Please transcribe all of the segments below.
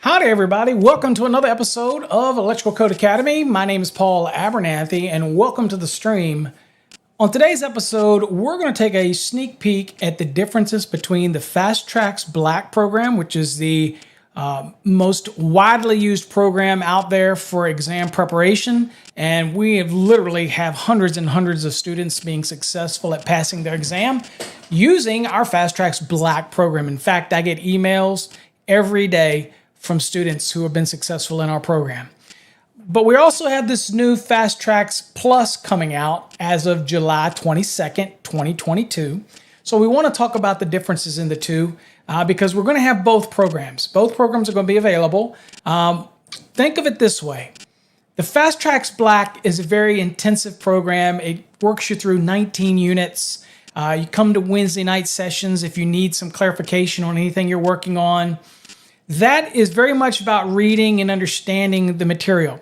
Howdy everybody, welcome to another episode of Electrical Code Academy. My name is Paul Abernathy and welcome to the stream. On today's episode, we're going to take a sneak peek at the differences between the Fast Tracks Black program, which is the most widely used program out there for exam preparation. And we have literally have hundreds and hundreds of students being successful at passing their exam using our Fast Tracks Black program. In fact, I get emails every day from students who have been successful in our program. But we also have this new Fast Tracks Plus coming out as of July 22nd, 2022. So we want to talk about the differences in the two because we're going to have both programs. Both programs are going to be available. Think of it this way. The Fast Tracks Black is a very intensive program. It works you through 19 units. You come to Wednesday night sessions if you need some clarification on anything you're working on. That is very much about reading and understanding the material.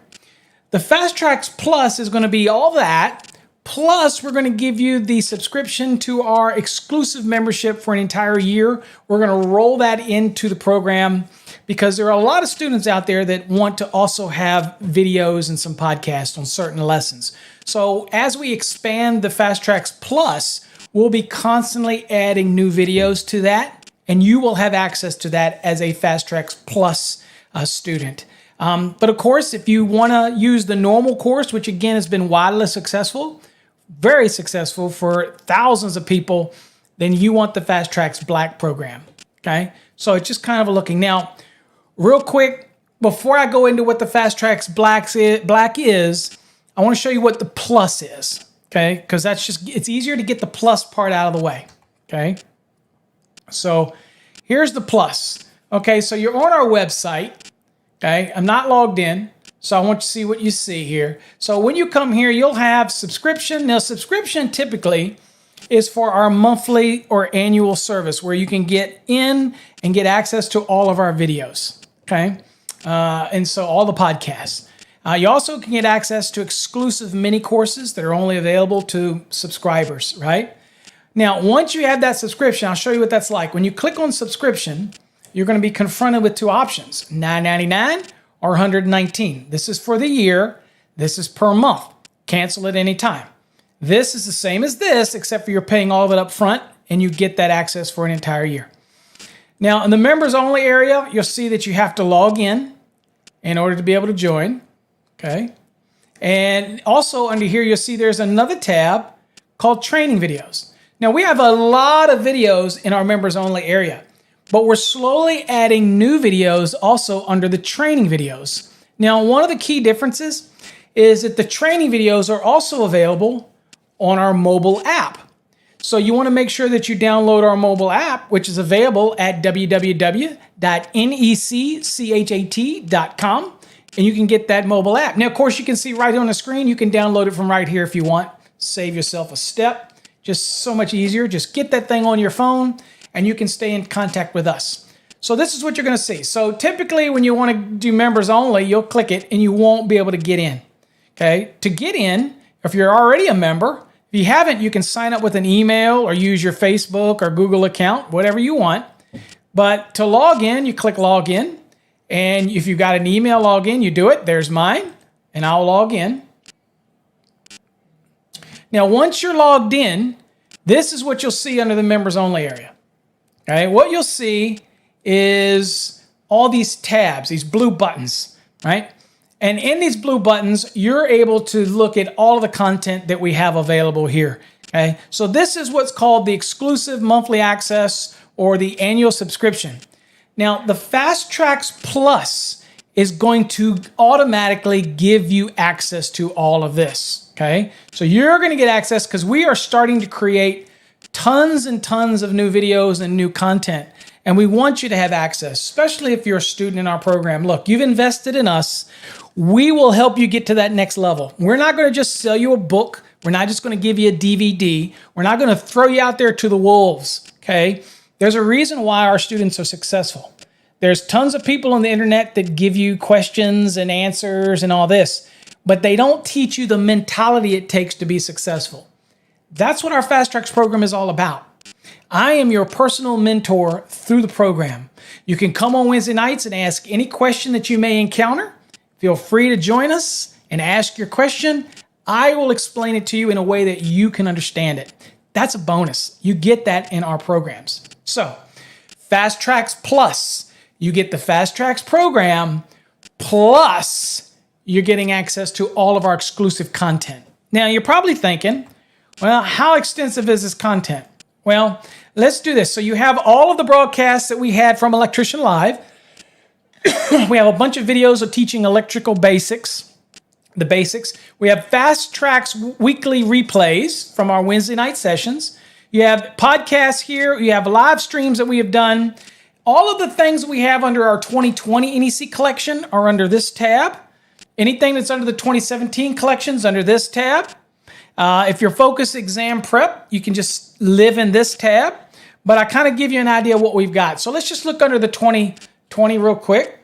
The Fast Tracks Plus is going to be all that, plus we're going to give you the subscription to our exclusive membership for an entire year. We're going to roll that into the program because there are a lot of students out there that want to also have videos and some podcasts on certain lessons. So as we expand the Fast Tracks Plus, we'll be constantly adding new videos to that. And you will have access to that as a Fast Tracks Plus student. But of course, if you want to use the normal course, which again has been wildly successful, very successful for thousands of people, then you want the Fast Tracks Black program. Okay, so it's just kind of a looking. Now, real quick, before I go into what the Fast Tracks Black is, I want to show you what the Plus is. Okay, because it's easier to get the Plus part out of the way. Okay. So here's the Plus. Okay, so you're on our website. Okay, I'm not logged in, so I want you to see what you see here. So when you come here, you'll have subscription. Now, subscription typically is for our monthly or annual service where you can get in and get access to all of our videos. Okay, and so all the podcasts. You also can get access to exclusive mini courses that are only available to subscribers, right? Now, once you have that subscription, I'll show you what that's like. When you click on subscription, you're going to be confronted with two options, $9.99 or $119. This is for the year. This is per month. Cancel at any time. This is the same as this, except for you're paying all of it up front, and you get that access for an entire year. Now, in the members only area, you'll see that you have to log in order to be able to join. Okay. And also under here, you'll see there's another tab called training videos. Now, we have a lot of videos in our members only area, but we're slowly adding new videos also under the training videos. Now, one of the key differences is that the training videos are also available on our mobile app. So you want to make sure that you download our mobile app, which is available at www.neccchat.com, and you can get that mobile app. Now, of course, you can see right here on the screen, you can download it from right here if you want. Save yourself a step. Just so much easier. Just get that thing on your phone and you can stay in contact with us. So this is what you're going to see. So typically when you want to do members only, you'll click it and you won't be able to get in. Okay. To get in, if you're already a member, if you haven't, you can sign up with an email or use your Facebook or Google account, whatever you want. But to log in, you click log in. And if you've got an email login, you do it. There's mine and I'll log in. Now, once you're logged in, this is what you'll see under the members only area. Okay, what you'll see is all these tabs, these blue buttons, right? And in these blue buttons, you're able to look at all of the content that we have available here. Okay, so this is what's called the exclusive monthly access or the annual subscription. Now, the Fast Tracks Plus is going to automatically give you access to all of this. Okay, so you're going to get access because we are starting to create tons and tons of new videos and new content. And we want you to have access, especially if you're a student in our program. Look, you've invested in us. We will help you get to that next level. We're not going to just sell you a book. We're not just going to give you a DVD. We're not going to throw you out there to the wolves. Okay, there's a reason why our students are successful. There's tons of people on the internet that give you questions and answers and all this, but they don't teach you the mentality it takes to be successful. That's what our Fast Tracks program is all about. I am your personal mentor through the program. You can come on Wednesday nights and ask any question that you may encounter. Feel free to join us and ask your question. I will explain it to you in a way that you can understand it. That's a bonus. You get that in our programs. So, Fast Tracks Plus, you get the Fast Tracks program, plus you're getting access to all of our exclusive content. Now, you're probably thinking, well, how extensive is this content? Well, let's do this. So you have all of the broadcasts that we had from Electrician Live. We have a bunch of videos of teaching electrical basics, the basics. We have Fast Tracks weekly replays from our Wednesday night sessions. You have podcasts here. You have live streams that we have done. All of the things that we have under our 2020 NEC collection are under this tab. Anything that's under the 2017 collection is under this tab. If you're focused exam prep, you can just live in this tab. But I kind of give you an idea of what we've got. So let's just look under the 2020 real quick.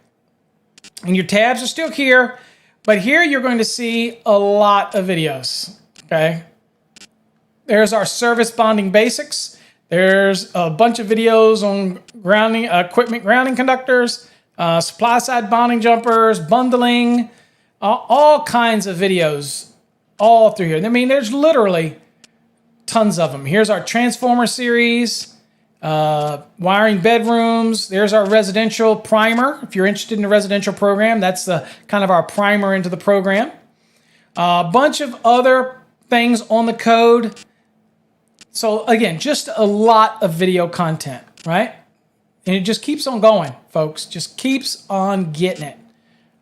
And your tabs are still here. But here you're going to see a lot of videos. Okay. There's our service bonding basics. There's a bunch of videos on grounding, equipment grounding conductors, supply side bonding jumpers, bundling, all kinds of videos all through here. I mean, there's literally tons of them. Here's our transformer series, wiring bedrooms. There's our residential primer. If you're interested in the residential program, that's the kind of our primer into the program. A bunch of other things on the code. So again, just a lot of video content, right? And it just keeps on going, folks. Just keeps on getting it.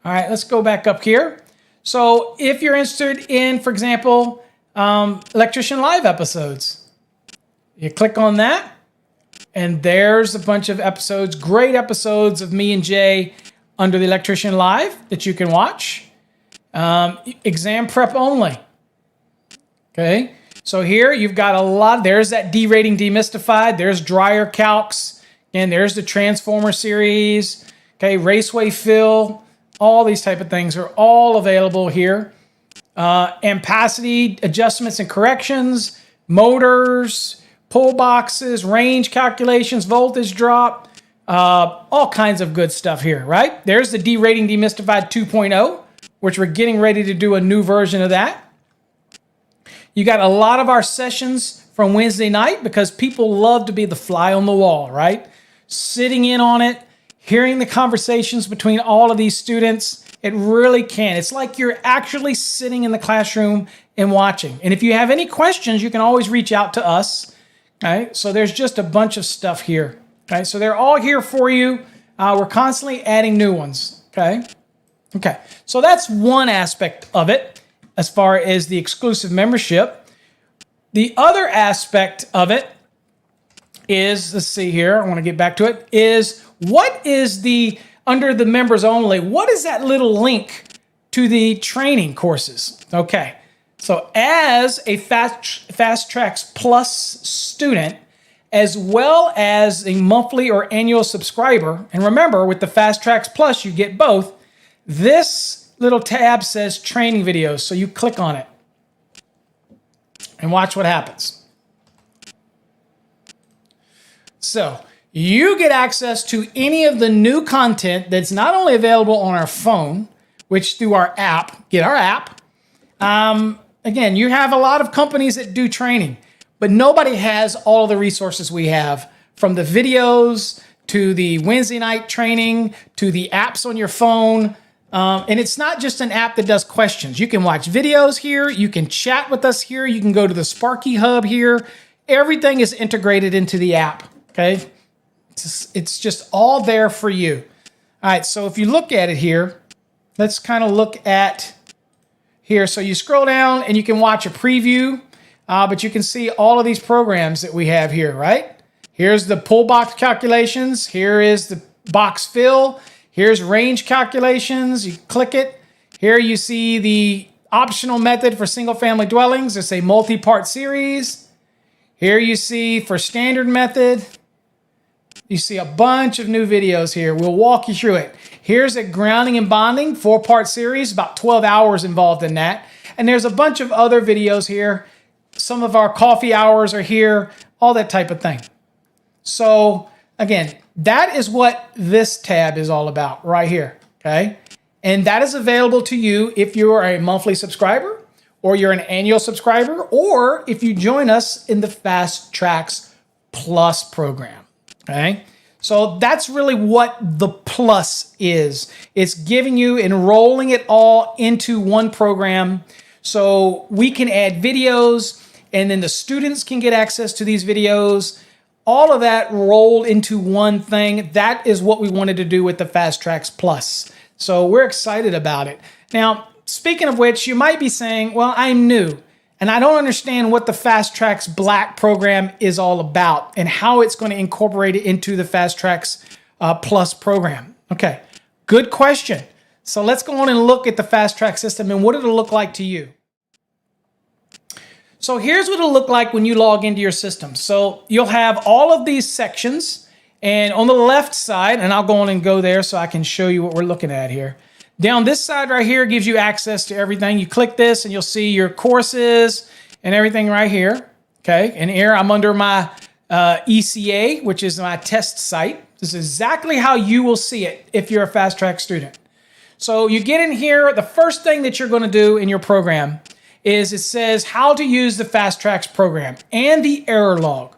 All right, let's go back up here. So if you're interested in, for example, Electrician Live episodes, you click on that, and there's a bunch of episodes, great episodes of me and Jay under the Electrician Live that you can watch. Exam prep only. Okay, so here you've got a lot. There's that D rating demystified. There's dryer calcs, and there's the transformer series. Okay, raceway fill. All these type of things are all available here. Ampacity adjustments and corrections, motors, pull boxes, range calculations, voltage drop, all kinds of good stuff here, right? There's the D rating demystified 2.0, which we're getting ready to do a new version of that. You got a lot of our sessions from Wednesday night because people love to be the fly on the wall, right? Sitting in on it, hearing the conversations between all of these students. It really can. It's like you're actually sitting in the classroom and watching. And if you have any questions, you can always reach out to us. Okay? So there's just a bunch of stuff here. Okay? So they're all here for you. We're constantly adding new ones. Okay? Okay. So that's one aspect of it as far as the exclusive membership. The other aspect of it is, let's see here, I want to get back to it, is what is the, under the members only, what is that little link to the training courses? Okay, so as a Fast Tracks Plus student, as well as a monthly or annual subscriber, and remember, with the Fast Tracks Plus, you get both, this little tab says training videos, so you click on it and watch what happens. So you get access to any of the new content that's not only available on our phone, which through our app, get our app. Again, you have a lot of companies that do training, but nobody has all of the resources we have, from the videos to the Wednesday night training to the apps on your phone. And it's not just an app that does questions. You can watch videos here. You can chat with us here. You can go to the Sparky Hub here. Everything is integrated into the app, okay? It's just all there for you. All right, so if you look at it here, let's kind of look at here. So you scroll down and you can watch a preview, but you can see all of these programs that we have here, right? Here's the pull box calculations. Here is the box fill. Here's range calculations. You click it. Here you see the optional method for single family dwellings. It's a multi-part series. Here you see for standard method. You see a bunch of new videos here. We'll walk you through it. Here's a grounding and bonding 4-part series, about 12 hours involved in that. And there's a bunch of other videos here. Some of our coffee hours are here. all that type of thing. So again, that is what this tab is all about right here, okay? And that is available to you if you are a monthly subscriber, or you're an annual subscriber, or if you join us in the Fast Tracks Plus program, okay? So that's really what the plus is. It's giving you, enrolling it all into one program so we can add videos, and then the students can get access to these videos. All of that rolled into one thing. That is what we wanted to do with the Fast Tracks Plus. So we're excited about it. Now, speaking of which, you might be saying, well, I'm new and I don't understand what the Fast Tracks Black program is all about and how it's going to incorporate it into the Fast Tracks Plus program. Okay, good question. So let's go on and look at the Fast Track system and what it'll look like to you. So here's what it'll look like when you log into your system. So you'll have all of these sections, and on the left side, and I'll go on and go there so I can show you what we're looking at here. Down this side right here gives you access to everything. You click this and you'll see your courses and everything right here. Okay, and here I'm under my ECA, which is my test site. This is exactly how you will see it if you're a Fast Track student. So you get in here, the first thing that you're going to do in your program is it says how to use the Fast Tracks program and the error log.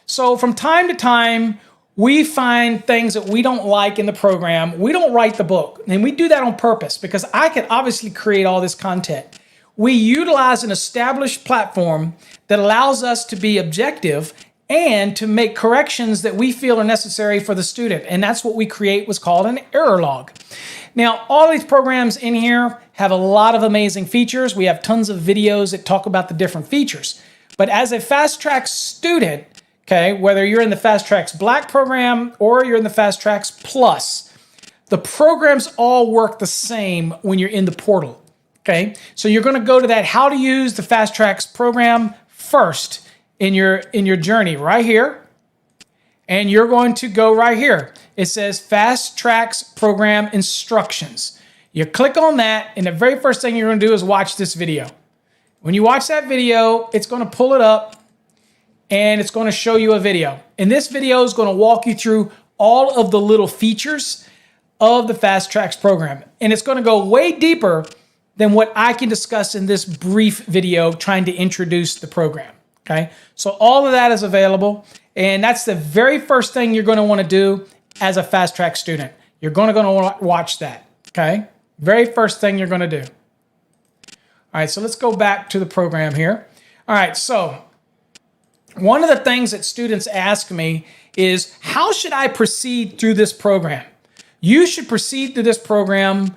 So from time to time, we find things that we don't like in the program. We don't write the book, and we do that on purpose because I can obviously create all this content. We utilize an established platform that allows us to be objective and to make corrections that we feel are necessary for the student. And that's what we create, what's called an error log. Now, all these programs in here have a lot of amazing features. We have tons of videos that talk about the different features. But as a Fast Tracks student, okay, whether you're in the Fast Tracks Black program or you're in the Fast Tracks Plus, the programs all work the same when you're in the portal, okay? So you're gonna go to that how to use the Fast Tracks program first in your journey right here, and you're going to go right here. It says Fast Tracks Program Instructions. You click on that, and the very first thing you're going to do is watch this video. When you watch that video, it's going to pull it up, and it's going to show you a video. And this video is going to walk you through all of the little features of the Fast Tracks program. And it's going to go way deeper than what I can discuss in this brief video trying to introduce the program. Okay, so all of that is available, and that's the very first thing you're going to want to do as a Fast Track student. You're going to want to watch that. Okay, very first thing you're going to do. All right, so let's go back to the program here. All right, so one of the things that students ask me is, how should I proceed through this program? You should proceed through this program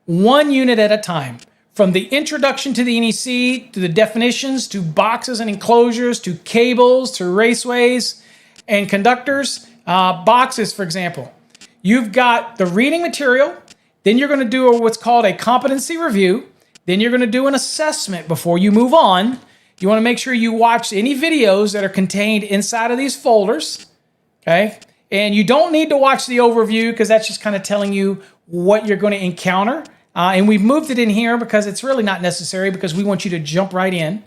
one unit at a time. From the introduction to the NEC, to the definitions, to boxes and enclosures, to cables, to raceways and conductors. Boxes, for example. You've got the reading material, then you're going to do what's called a competency review, then you're going to do an assessment before you move on. You want to make sure you watch any videos that are contained inside of these folders, okay? And you don't need to watch the overview because that's just kind of telling you what you're going to encounter. And we've moved it in here because it's really not necessary because we want you to jump right in.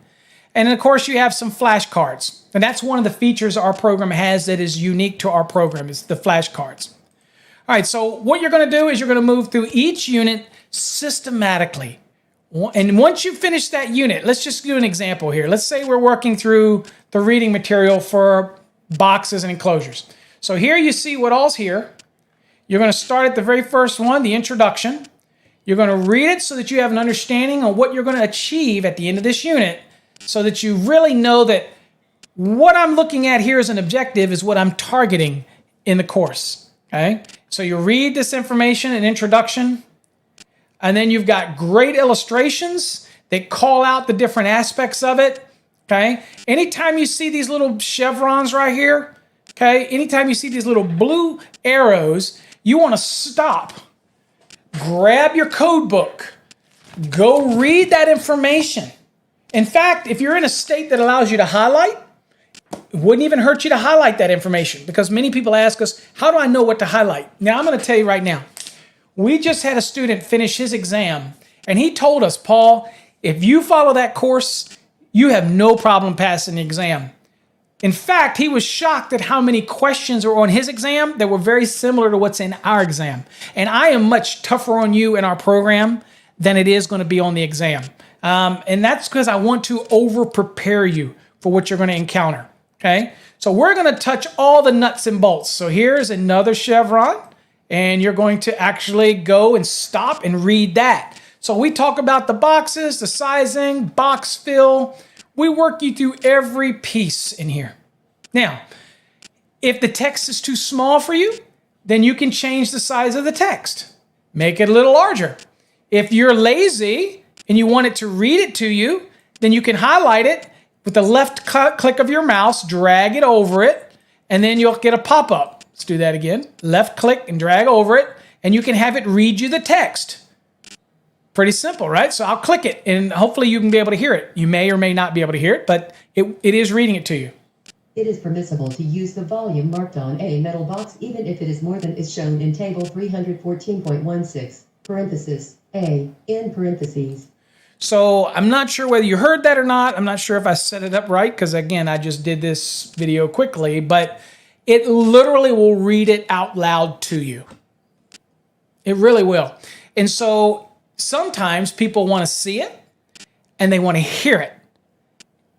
And of course, you have some flashcards. And that's one of the features our program has that is unique to our program, is the flashcards. All right, so what you're going to do is you're going to move through each unit systematically. And once you finish that unit, let's just do an example here. Let's say we're working through the reading material for boxes and enclosures. So here you see what all's here. You're going to start at the very first one, the introduction. You're going to read it so that you have an understanding of what you're going to achieve at the end of this unit, so that you really know that what I'm looking at here as an objective is what I'm targeting in the course, okay? So you read this information, an introduction, and then you've got great illustrations that call out the different aspects of it, okay? Anytime you see these little chevrons right here, okay, anytime you see these little blue arrows, you want to stop. Grab your code book. Go read that information. In fact, if you're in a state that allows you to highlight, it wouldn't even hurt you to highlight that information, because many people ask us, how do I know what to highlight? Now, I'm going to tell you right now. We just had a student finish his exam, and he told us, Paul, if you follow that course, you have no problem passing the exam. In fact, he was shocked at how many questions were on his exam that were very similar to what's in our exam. And I am much tougher on you in our program than it is going to be on the exam. And that's because I want to over-prepare you for what you're going to encounter, okay? So we're going to touch all the nuts and bolts. So here's another chevron, and you're going to actually go and stop and read that. So we talk about the boxes, the sizing, box fill. We work you through every piece in here. Now, if the text is too small for you, then you can change the size of the text. Make it a little larger. If you're lazy and you want it to read it to you, then you can highlight it with the left click of your mouse, drag it over it, and then you'll get a pop-up. Let's do that again. Left click and drag over it, and you can have it read you the text. Pretty simple, right? So I'll click it, and hopefully you can be able to hear it. You may or may not be able to hear it, but it is reading it to you. It is permissible to use the volume marked on a metal box even if it is more than is shown in table 314.16, parenthesis, A, in parentheses. So I'm not sure whether you heard that or not. I'm not sure if I set it up right because, again, I just did this video quickly, but it literally will read it out loud to you. It really will. And so sometimes people want to see it and they want to hear it.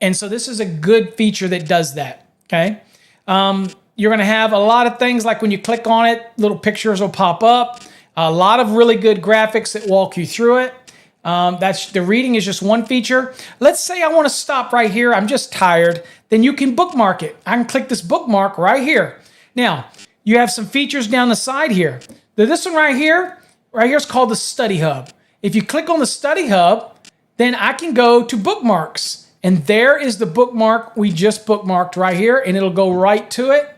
And so this is a good feature that does that, okay? You're going to have a lot of things like when you click on it, little pictures will pop up. A lot of really good graphics that walk you through it. The reading is just one feature. Let's say I want to stop right here. I'm just tired. Then you can bookmark it. I can click this bookmark right here. Now, you have some features down the side here. This one right here is called the Study Hub. If you click on the Study Hub, then I can go to bookmarks. And there is the bookmark we just bookmarked right here, and it'll go right to it.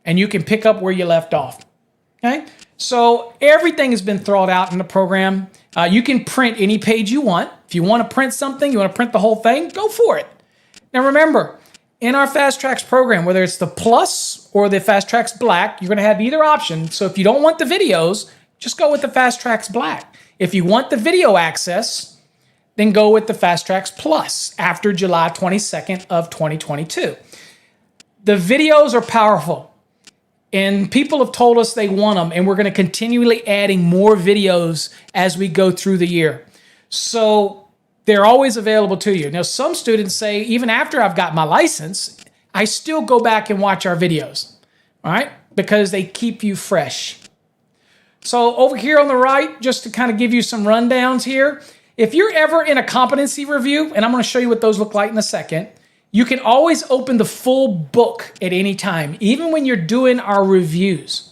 And you can pick up where you left off. Okay? So everything has been thrown out in the program. You can print any page you want. If you want to print something, you want to print the whole thing, go for it. Now remember, in our Fast Tracks program, whether it's the Plus or the Fast Tracks Black, you're going to have either option. So if you don't want the videos, just go with the Fast Tracks Black. If you want the video access, then go with the Fast Tracks Plus after July 22nd of 2022. The videos are powerful. And people have told us they want them, and we're going to continually adding more videos as we go through the year. So they're always available to you. Now, some students say, even after I've got my license, I still go back and watch our videos, all right? Because they keep you fresh. So over here on the right, just to kind of give you some rundowns here, if you're ever in a competency review, and I'm going to show you what those look like in a second, you can always open the full book at any time. Even when you're doing our reviews,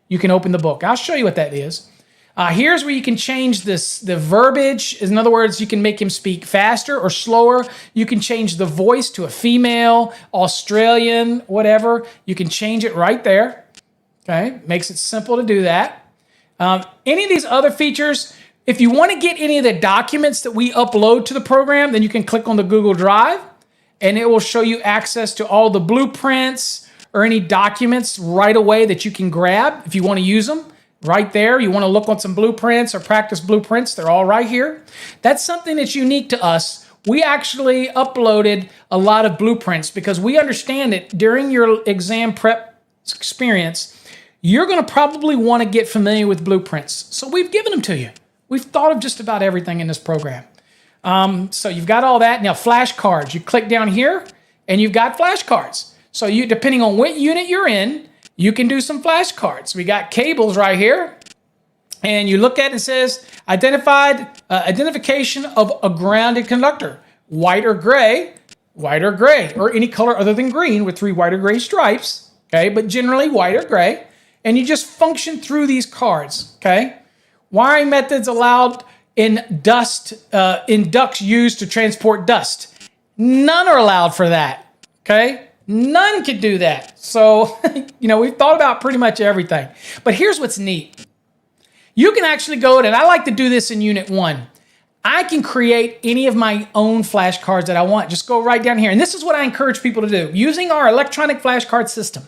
you can open the book. I'll show you what that is. Here's where you can change the verbiage. In other words, you can make him speak faster or slower. You can change the voice to a female, Australian, whatever. You can change it right there. Okay, makes it simple to do that. Any of these other features, if you want to get any of the documents that we upload to the program, then you can click on the Google Drive. And it will show you access to all the blueprints or any documents right away that you can grab if you want to use them. Right there, you want to look on some blueprints or practice blueprints, they're all right here. That's something that's unique to us. We actually uploaded a lot of blueprints because we understand that during your exam prep experience, you're going to probably want to get familiar with blueprints. So we've given them to you. We've thought of just about everything in this program. So you've got all that. Now, flashcards. You click down here, and you've got flashcards. So you, depending on what unit you're in, you can do some flashcards. We got cables right here, and you look at it and it says identification of a grounded conductor, white or gray, or any color other than green with 3 white or gray stripes. Okay, but generally white or gray, and you just function through these cards. Okay, wiring methods allowed. In ducts used to transport dust. None are allowed for that, okay? None can do that. So, we've thought about pretty much everything. But here's what's neat. You can actually go, and I like to do this in Unit 1. I can create any of my own flashcards that I want. Just go right down here. And this is what I encourage people to do. Using our electronic flashcard system.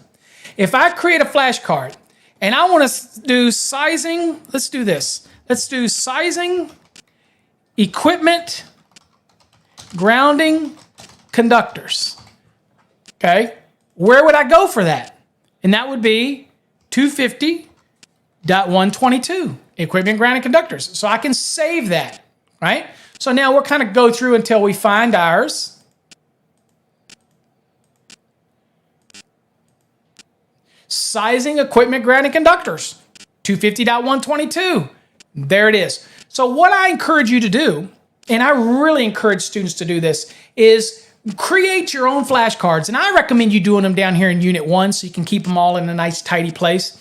If I create a flashcard, and I want to do sizing, let's do this. Let's do sizing, equipment, grounding, conductors. Okay, where would I go for that? And that would be 250.122, equipment, ground, and conductors. So I can save that, right? So now we'll kind of go through until we find ours. Sizing equipment, ground, and conductors, 250.122. There it is. So what I encourage you to do, and I really encourage students to do this, is create your own flashcards. And I recommend you doing them down here in Unit 1 so you can keep them all in a nice, tidy place.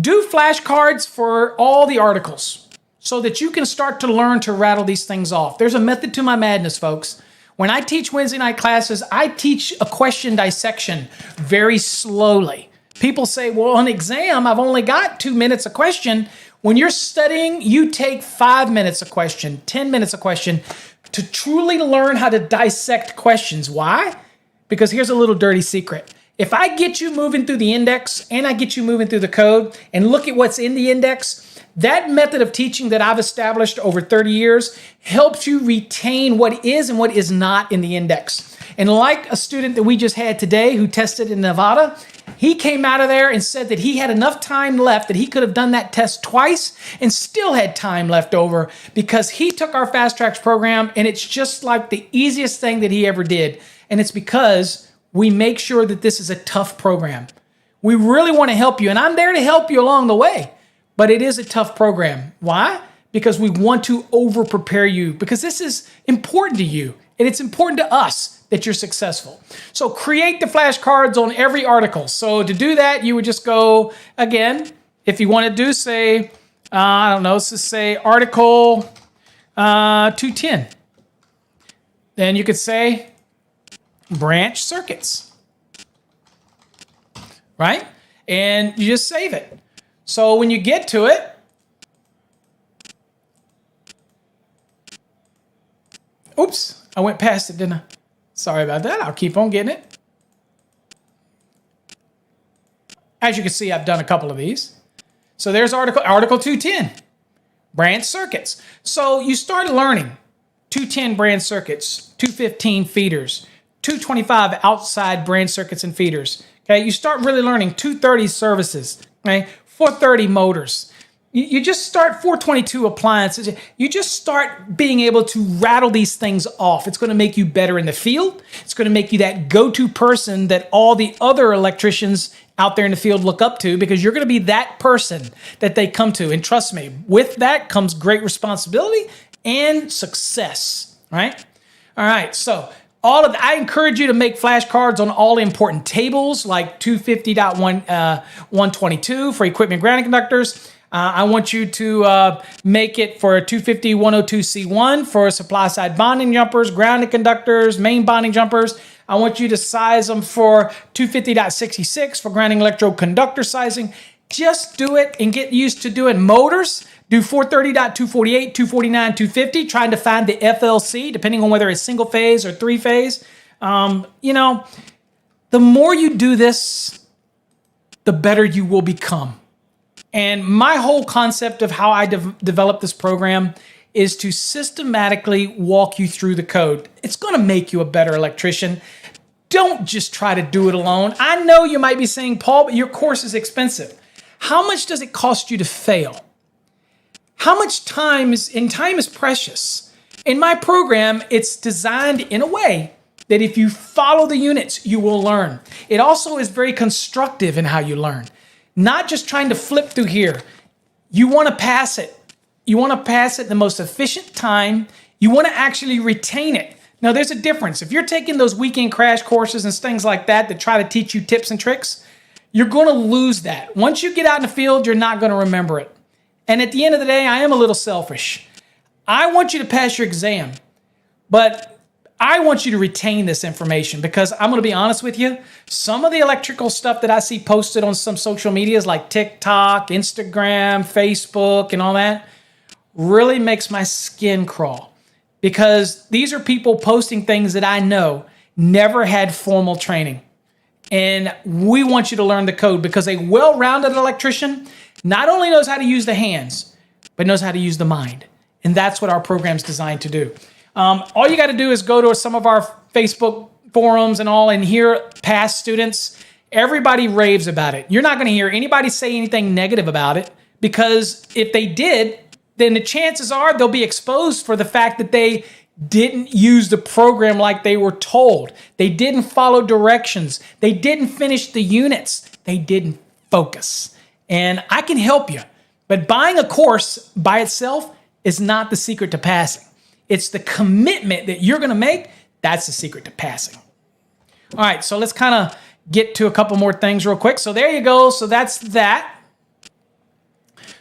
Do flashcards for all the articles so that you can start to learn to rattle these things off. There's a method to my madness, folks. When I teach Wednesday night classes, I teach a question dissection very slowly. People say, well, on exam, I've only got 2 minutes a question. When you're studying, you take 5 minutes a question, 10 minutes a question to truly learn how to dissect questions. Why? Because here's a little dirty secret. If I get you moving through the index and I get you moving through the code and look at what's in the index, that method of teaching that I've established over 30 years helps you retain what is and what is not in the index. And like a student that we just had today who tested in Nevada, he came out of there and said that he had enough time left that he could have done that test twice and still had time left over because he took our Fast Tracks program and it's just like the easiest thing that he ever did. And it's because we make sure that this is a tough program. We really want to help you, and I'm there to help you along the way, but it is a tough program. Why? Because we want to over-prepare you because this is important to you and it's important to us that you're successful. So create the flashcards on every article. So to do that, you would just go, again, if you want to do, say, I don't know, let's just say article 210. Then you could say branch circuits, right? And you just save it. So when you get to it, oops, I went past it, didn't I? Sorry about that. I'll keep on getting it. As you can see, I've done a couple of these. So there's article 210, branch circuits. So you start learning 210 branch circuits, 215 feeders, 225 outside branch circuits and feeders. Okay, you start really learning 230 services, okay, 430 motors. You just start 422 appliances. You just start being able to rattle these things off. It's going to make you better in the field. It's going to make you that go-to person that all the other electricians out there in the field look up to because you're going to be that person that they come to. And trust me, with that comes great responsibility and success, right? All right, so I encourage you to make flashcards on all important tables like 250.122 for equipment grounding conductors. I want you to make it for 250.102C1 for supply side bonding jumpers, grounding conductors, main bonding jumpers. I want you to size them for 250.66 for grounding electrode conductor sizing. Just do it and get used to doing motors. Do 430.248, 249, 250, trying to find the FLC, depending on whether it's single phase or three phase. The more you do this, the better you will become. And my whole concept of how I developed this program is to systematically walk you through the code. It's going to make you a better electrician. Don't just try to do it alone. I know you might be saying, Paul, but your course is expensive. How much does it cost you to fail? How much time is precious. In my program, it's designed in a way that if you follow the units, you will learn. It also is very constructive in how you learn. Not just trying to flip through here. You want to pass it. You want to pass it the most efficient time. You want to actually retain it. Now, there's a difference. If you're taking those weekend crash courses and things like that try to teach you tips and tricks, you're going to lose that. Once you get out in the field, you're not going to remember it. And at the end of the day, I am a little selfish. I want you to pass your exam, but I want you to retain this information because I'm going to be honest with you. Some of the electrical stuff that I see posted on some social medias like TikTok, Instagram, Facebook, and all that really makes my skin crawl because these are people posting things that I know never had formal training. And we want you to learn the code because a well-rounded electrician not only knows how to use the hands, but knows how to use the mind. And that's what our program's designed to do. All you got to do is go to some of our Facebook forums and all and hear past students, everybody raves about it. You're not going to hear anybody say anything negative about it, because if they did, then the chances are they'll be exposed for the fact that they didn't use the program like they were told. They didn't follow directions. They didn't finish the units. They didn't focus. And I can help you. But buying a course by itself is not the secret to passing. It's the commitment that you're going to make. That's the secret to passing. All right, so let's kind of get to a couple more things real quick. So there you go. So that's that.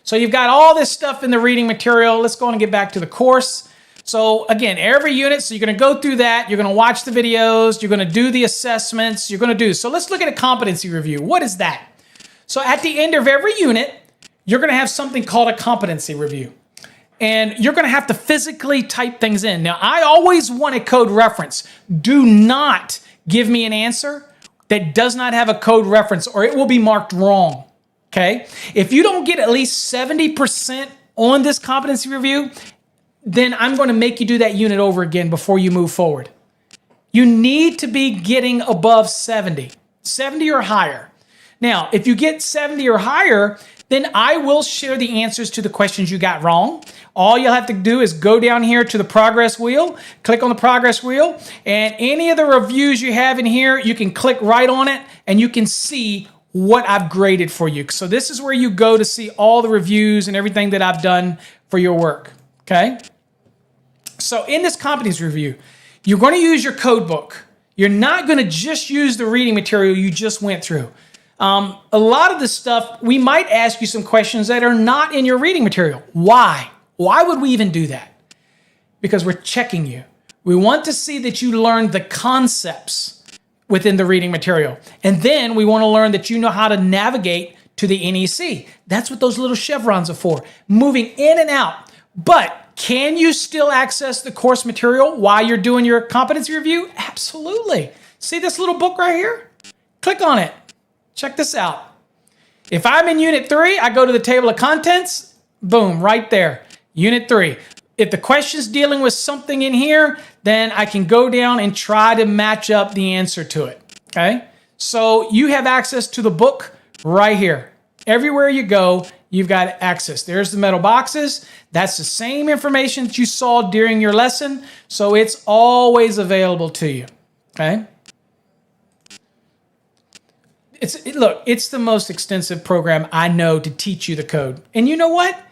So you've got all this stuff in the reading material. Let's go on and get back to the course. So again, every unit, so you're going to go through that. You're going to watch the videos. You're going to do the assessments. You're going to do. So let's look at a competency review. What is that? So at the end of every unit, you're going to have something called a competency review. And you're going to have to physically type things in. Now, I always want a code reference. Do not give me an answer that does not have a code reference, or it will be marked wrong. Okay? If you don't get at least 70% on this competency review, then I'm going to make you do that unit over again before you move forward. You need to be getting above 70 or higher. Now, if you get 70 or higher, then I will share the answers to the questions you got wrong. All you'll have to do is go down here to the progress wheel, click on the progress wheel, and any of the reviews you have in here, you can click right on it and you can see what I've graded for you. So this is where you go to see all the reviews and everything that I've done for your work, okay? So in this competency review, you're going to use your code book. You're not going to just use the reading material you just went through. A lot of the stuff, we might ask you some questions that are not in your reading material. Why? Why would we even do that? Because we're checking you. We want to see that you learned the concepts within the reading material. And then we want to learn that you know how to navigate to the NEC. That's what those little chevrons are for, moving in and out. But can you still access the course material while you're doing your competency review? Absolutely. See this little book right here? Click on it. Check this out. If I'm in Unit 3, I go to the table of contents. Boom, right there. Unit 3. If the question's dealing with something in here, then I can go down and try to match up the answer to it. Okay? So you have access to the book right here. Everywhere you go, you've got access. There's the metal boxes. That's the same information that you saw during your lesson. So it's always available to you. Okay? Look, it's the most extensive program I know to teach you the code. And you know what?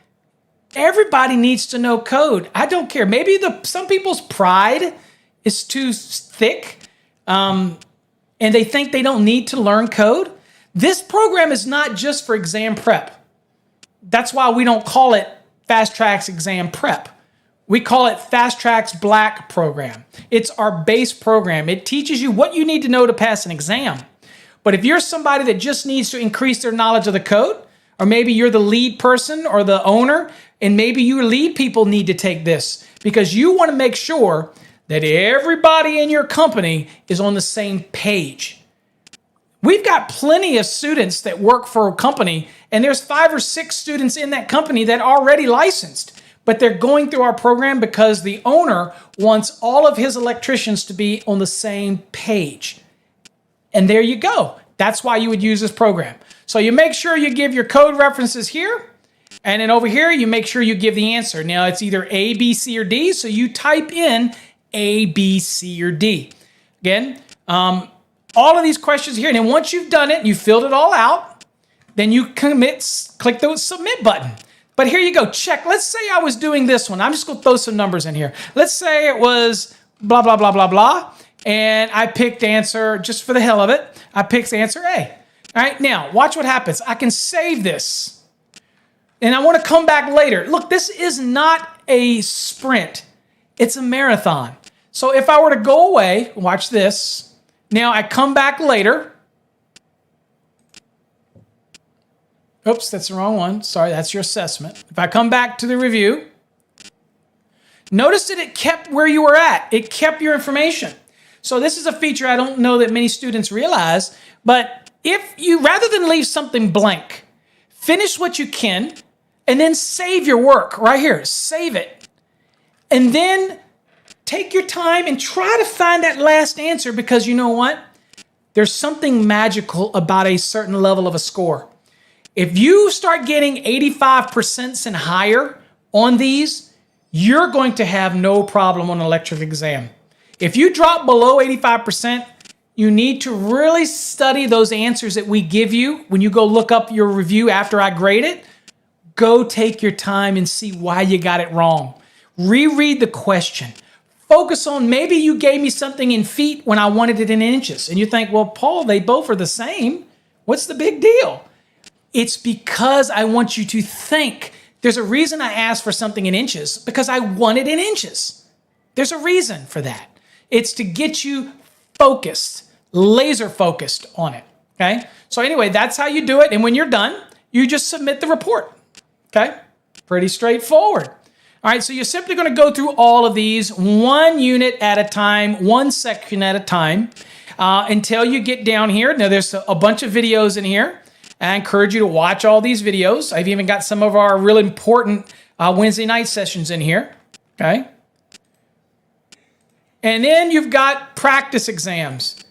Everybody needs to know code. I don't care. Maybe some people's pride is too thick, and they think they don't need to learn code. This program is not just for exam prep. That's why we don't call it Fast Tracks Exam Prep. We call it Fast Tracks Black program. It's our base program. It teaches you what you need to know to pass an exam. But if you're somebody that just needs to increase their knowledge of the code, or maybe you're the lead person or the owner, and maybe your lead people need to take this because you want to make sure that everybody in your company is on the same page. We've got plenty of students that work for a company, and there's 5 or 6 students in that company that are already licensed, but they're going through our program because the owner wants all of his electricians to be on the same page. And there you go. That's why you would use this program. So you make sure you give your code references here. And then over here, you make sure you give the answer. Now, it's either A, B, C, or D. So you type in A, B, C, or D. Again, all of these questions here. And then once you've done it, and you filled it all out, then you click the submit button. But here you go. Check. Let's say I was doing this one. I'm just going to throw some numbers in here. Let's say it was blah, blah, blah, blah, blah. And I picked answer, just for the hell of it, I picked answer A. All right, now, watch what happens. I can save this. And I want to come back later. Look, this is not a sprint. It's a marathon. So if I were to go away, watch this. Now I come back later. Oops, that's the wrong one. Sorry, that's your assessment. If I come back to the review, notice that it kept where you were at. It kept your information. So this is a feature I don't know that many students realize, but if you, rather than leave something blank, finish what you can, and then save your work right here. Save it. And then take your time and try to find that last answer, because you know what? There's something magical about a certain level of a score. If you start getting 85% and higher on these, you're going to have no problem on an electric exam. If you drop below 85%, you need to really study those answers that we give you when you go look up your review after I grade it. Go take your time and see why you got it wrong. Reread the question. Focus on, maybe you gave me something in feet when I wanted it in inches. And you think, well, Paul, they both are the same. What's the big deal? It's because I want you to think. There's a reason I asked for something in inches, because I want it in inches. There's a reason for that. It's to get you focused, laser focused on it. Okay. So anyway, that's how you do it. And when you're done, you just submit the report. Okay. Pretty straightforward. All right, so you're simply going to go through all of these one unit at a time, one section at a time, until you get down here. Now, there's a bunch of videos in here. I encourage you to watch all these videos. I've even got some of our real important Wednesday night sessions in here. Okay. And then you've got practice exams.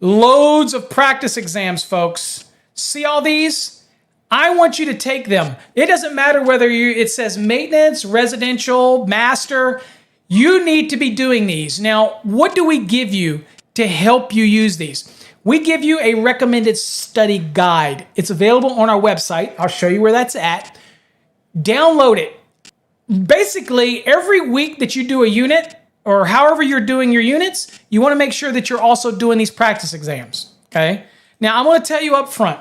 Loads of practice exams, folks. See all these? I want you to take them. It doesn't matter whether it says maintenance, residential, master. You need to be doing these. Now, what do we give you to help you use these? We give you a recommended study guide. It's available on our website. I'll show you where that's at. Download it. Basically, every week that you do a unit, or however you're doing your units, you want to make sure that you're also doing these practice exams. Okay? Now, I'm going to tell you up front.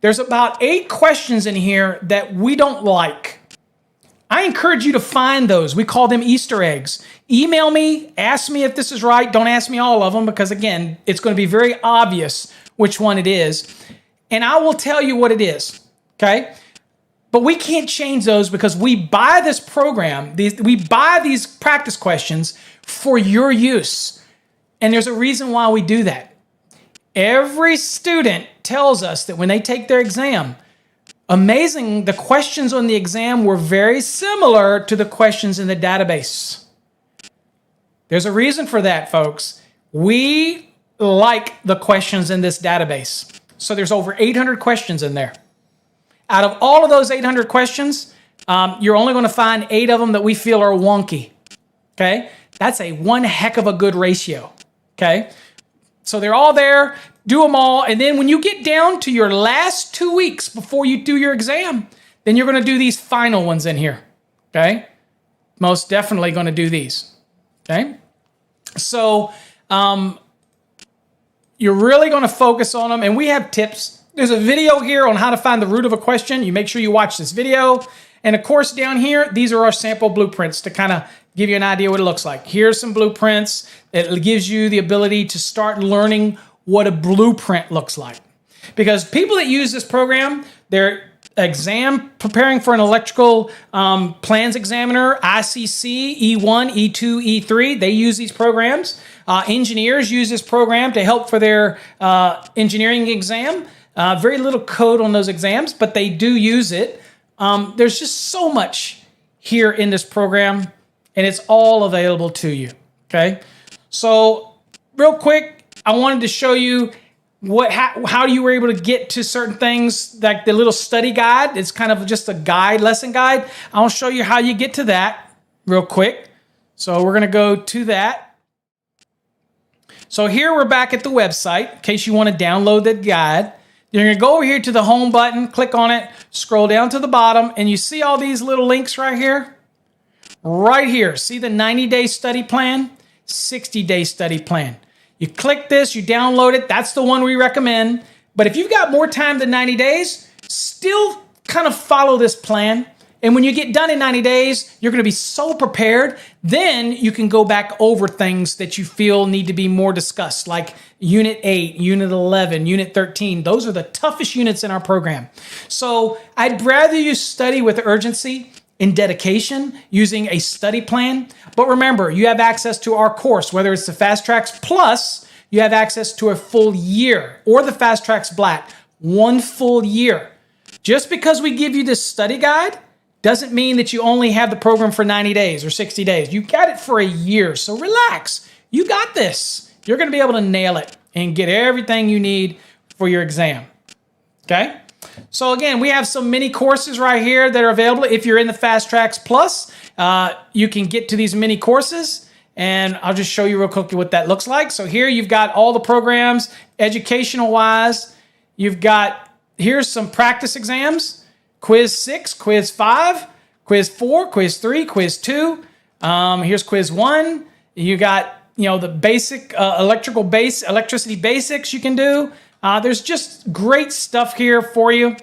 There's about 8 questions in here that we don't like. I encourage you to find those. We call them Easter eggs. Email me, ask me if this is right. Don't ask me all of them, because again, it's going to be very obvious which one it is. And I will tell you what it is. Okay? But we can't change those, because we buy this program, we buy these practice questions for your use. And there's a reason why we do that. Every student tells us that when they take their exam, amazing, the questions on the exam were very similar to the questions in the database. There's a reason for that, folks. We like the questions in this database. So there's over 800 questions in there. Out of all of those 800 questions, you're only going to find 8 of them that we feel are wonky. Okay? That's a one heck of a good ratio. Okay? So they're all there, do them all, and then when you get down to your last 2 weeks before you do your exam, then you're going to do these final ones in here, okay? Most definitely going to do these, okay? So you're really going to focus on them, and we have tips. There's a video here on how to find the root of a question. You make sure you watch this video. And of course, down here, these are our sample blueprints to kind of give you an idea what it looks like. Here's some blueprints. It gives you the ability to start learning what a blueprint looks like. Because people that use this program, they're preparing for an electrical plans examiner, ICC, E1, E2, E3. They use these programs. Engineers use this program to help for their engineering exam. Very little code on those exams, but they do use it. There's just so much here in this program, and it's all available to you, okay? So real quick, I wanted to show you how you were able to get to certain things, like the little study guide. It's kind of just a guide, lesson guide. I'll show you how you get to that real quick. So we're going to go to that. So here we're back at the website, in case you want to download that guide. You're going to go over here to the home button, click on it, scroll down to the bottom, and you see all these little links right here? Right here. See the 90-day study plan, 60-day study plan. You click this, you download it. That's the one we recommend. But if you've got more time than 90 days, still kind of follow this plan. And when you get done in 90 days, you're going to be so prepared. Then you can go back over things that you feel need to be more discussed, like Unit 8, Unit 11, Unit 13. Those are the toughest units in our program. So I'd rather you study with urgency and dedication using a study plan. But remember, you have access to our course, whether it's the Fast Tracks Plus, you have access to a full year, or the Fast Tracks Black, 1 full year. Just because we give you this study guide doesn't mean that you only have the program for 90 days or 60 days. You got it for a year, so relax. You got this. You're going to be able to nail it and get everything you need for your exam. Okay? So again, we have some mini courses right here that are available. If you're in the Fast Tracks Plus, you can get to these mini courses, and I'll just show you real quickly what that looks like. So here you've got all the programs, educational-wise. You've got, here's some practice exams, Quiz 6, Quiz 5, Quiz 4, Quiz 3, Quiz 2. Here's Quiz 1. You got, the basic electricity basics you can do. There's just great stuff here for you,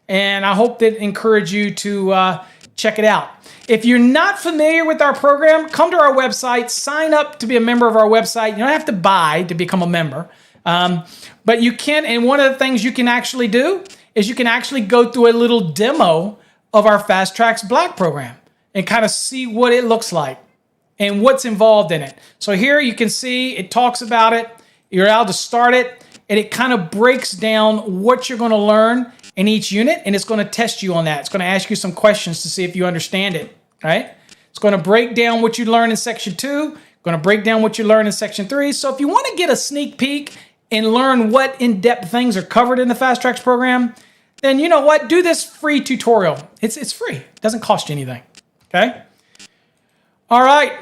and I hope that encourage you to check it out. If you're not familiar with our program, come to our website, sign up to be a member of our website. You don't have to buy to become a member, but you can, and one of the things you can actually do is you can actually go through a little demo of our Fast Tracks Black program and kind of see what it looks like and what's involved in it. So here you can see it talks about it. You're allowed to start it, and it kind of breaks down what you're going to learn in each unit, and it's going to test you on that. It's going to ask you some questions to see if you understand it, right? It's going to break down what you learn in Section 2, going to break down what you learn in Section 3. So if you want to get a sneak peek and learn what in-depth things are covered in the Fast Tracks program, then you know what? Do this free tutorial. It's free. It doesn't cost you anything, okay? All right.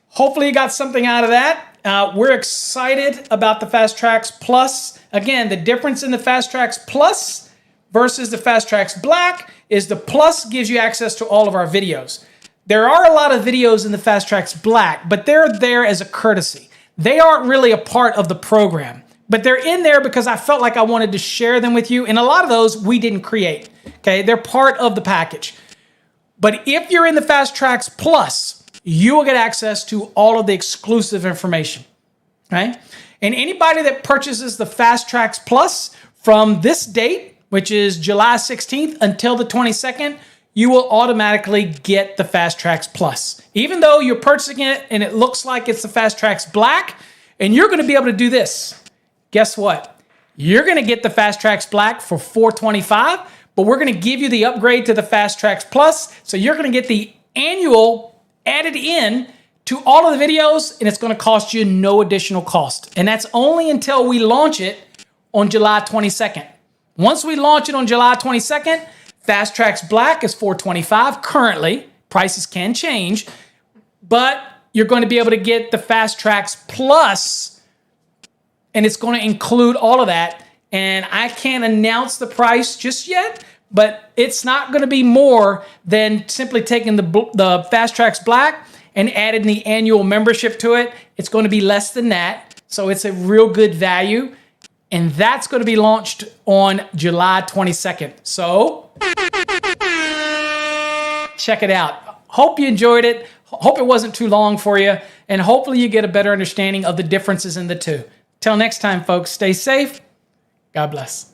Hopefully you got something out of that. We're excited about the Fast Tracks Plus. Again, the difference in the Fast Tracks Plus versus the Fast Tracks Black is the Plus gives you access to all of our videos. There are a lot of videos in the Fast Tracks Black, but they're there as a courtesy. They aren't really a part of the program, but they're in there because I felt like I wanted to share them with you. And a lot of those we didn't create, okay? They're part of the package. But if you're in the Fast Tracks Plus, you will get access to all of the exclusive information, right? And anybody that purchases the Fast Tracks Plus from this date, which is July 16th until the 22nd, you will automatically get the Fast Tracks Plus. Even though you're purchasing it and it looks like it's the Fast Tracks Black, and you're going to be able to do this. Guess what? You're going to get the Fast Tracks Black for $425, but we're going to give you the upgrade to the Fast Tracks Plus, so you're going to get the annual added in to all of the videos, and it's going to cost you no additional cost. And that's only until we launch it on July 22nd. Once we launch it on July 22nd, Fast Tracks Black is $425 currently. Prices can change, but you're going to be able to get the Fast Tracks Plus, and it's going to include all of that. And I can't announce the price just yet, but it's not going to be more than simply taking the Fast Tracks Black and adding the annual membership to it. It's going to be less than that. So it's a real good value. And that's going to be launched on July 22nd. So check it out. Hope you enjoyed it. Hope it wasn't too long for you. And hopefully you get a better understanding of the differences in the two. Till next time, folks, stay safe. God bless.